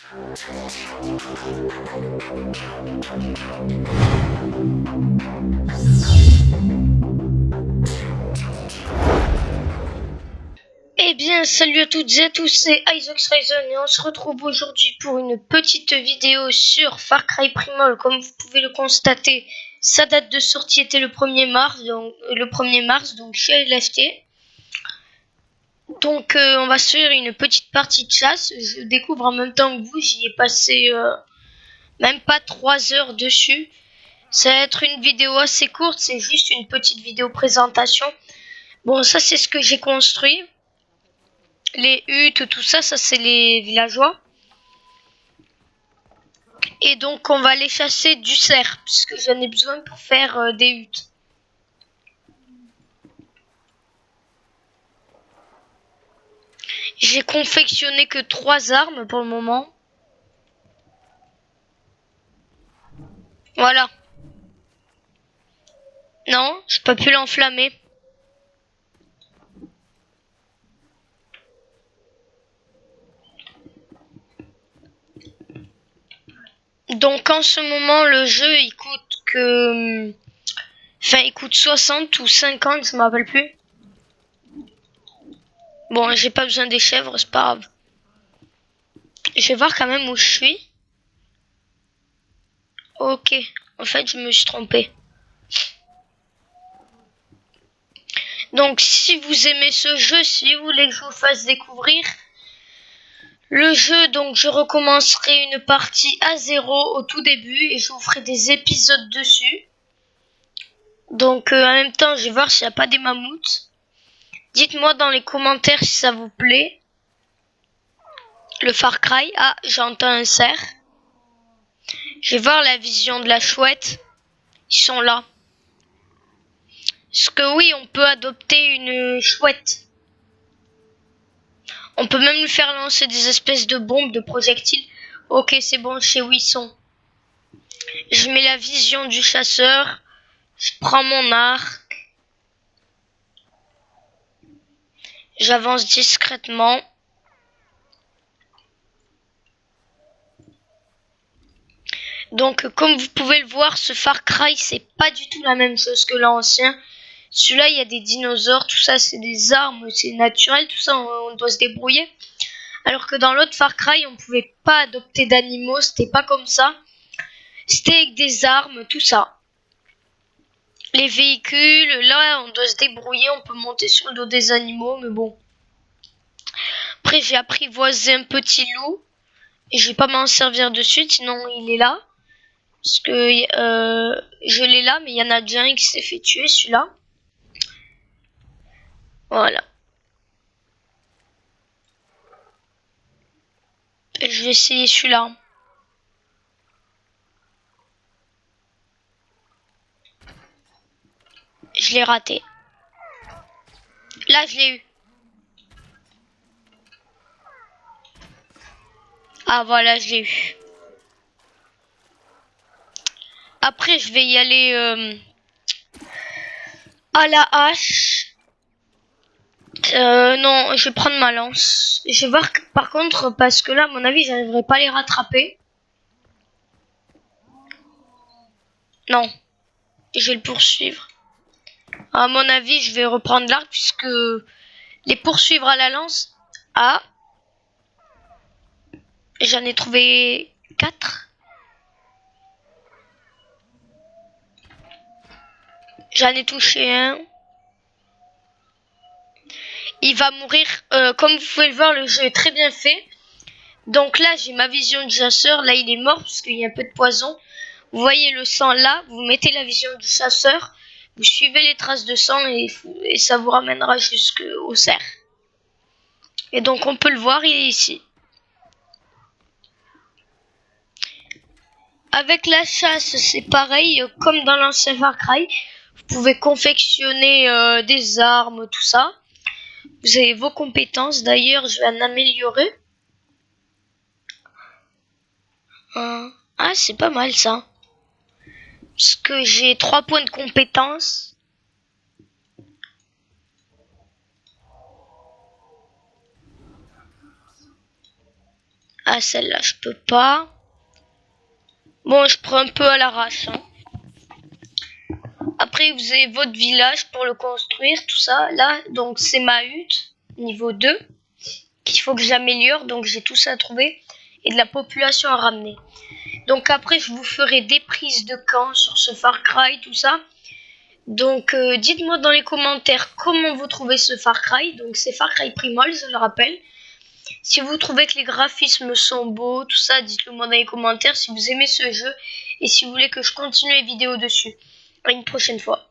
Eh bien, salut à toutes et à tous, c'est Isaac Ryzen et on se retrouve aujourd'hui pour une petite vidéo sur Far Cry Primal. Comme vous pouvez le constater, sa date de sortie était le 1er mars, donc chez LFT. Donc on va se faire une petite partie de chasse. Je découvre en même temps que vous, j'y ai passé même pas 3 heures dessus. Ça va être une vidéo assez courte, c'est juste une petite vidéo présentation. Bon, ça c'est ce que j'ai construit. Les huttes, tout ça, ça c'est les villageois. Et donc on va aller chasser du cerf, puisque j'en ai besoin pour faire des huttes. J'ai confectionné que 3 armes pour le moment. Voilà. Non, j'ai pas pu l'enflammer. Donc en ce moment le jeu il coûte que... Enfin il coûte 60 ou 50, je me rappelle plus. Bon, j'ai pas besoin des chèvres, c'est pas grave. Je vais voir quand même où je suis. Ok, en fait je me suis trompé. Donc si vous aimez ce jeu, si vous voulez que je vous fasse découvrir le jeu, donc je recommencerai une partie à 0 au tout début et je vous ferai des épisodes dessus. Donc en même temps je vais voir s'il n'y a pas des mammouths. Dites-moi dans les commentaires si ça vous plaît. Le Far Cry. Ah, j'entends un cerf. Je vais voir la vision de la chouette. Ils sont là. Parce que oui, on peut adopter une chouette. On peut même lui faire lancer des espèces de bombes, de projectiles. Ok, c'est bon, je sais où ils sont. Je mets la vision du chasseur. Je prends mon arc. J'avance discrètement. Donc comme vous pouvez le voir, ce Far Cry c'est pas du tout la même chose que l'ancien. Celui-là il y a des dinosaures, tout ça c'est des armes, c'est naturel, tout ça on doit se débrouiller. Alors que dans l'autre Far Cry on pouvait pas adopter d'animaux, c'était pas comme ça. C'était avec des armes, tout ça. Les véhicules, là on doit se débrouiller, on peut monter sur le dos des animaux, mais bon. Après j'ai apprivoisé un petit loup et je vais pas m'en servir de suite, sinon il est là. Parce que je l'ai là, mais il y en a déjà un qui s'est fait tuer, celui-là. Voilà. Et je vais essayer celui-là. Je l'ai raté. Là, je l'ai eu. Ah, voilà, je l'ai eu. Après, je vais y aller à la hache. Non, je vais prendre ma lance. Je vais voir, par contre, parce que là, à mon avis, j'arriverai pas à les rattraper. Non, je vais le poursuivre. À mon avis, je vais reprendre l'arc, puisque les poursuivre à la lance... Ah, j'en ai trouvé 4. J'en ai touché un. Il va mourir. Comme vous pouvez le voir, le jeu est très bien fait. Donc là, j'ai ma vision du chasseur. Là, il est mort parce qu'il y a un peu de poison. Vous voyez le sang là. Vous mettez la vision du chasseur. Vous suivez les traces de sang et ça vous ramènera jusqu'au cerf. Et donc, on peut le voir, il est ici. Avec la chasse, c'est pareil. Comme dans l'ancien Far Cry. Vous pouvez confectionner des armes, tout ça. Vous avez vos compétences. D'ailleurs, je vais en améliorer. Ah, c'est pas mal ça. Parce que j'ai 3 points de compétences. Ah, celle-là, je peux pas. Bon, je prends un peu à l'arrache. Hein. Après, vous avez votre village pour le construire, tout ça. Là, donc, c'est ma hutte, niveau 2, qu'il faut que j'améliore. Donc, j'ai tout ça à trouver et de la population à ramener. Donc, après, je vous ferai des prises de camp sur ce Far Cry, tout ça. Donc, dites-moi dans les commentaires comment vous trouvez ce Far Cry. Donc, c'est Far Cry Primal, je le rappelle. Si vous trouvez que les graphismes sont beaux, tout ça, dites-le moi dans les commentaires si vous aimez ce jeu et si vous voulez que je continue les vidéos dessus. À une prochaine fois.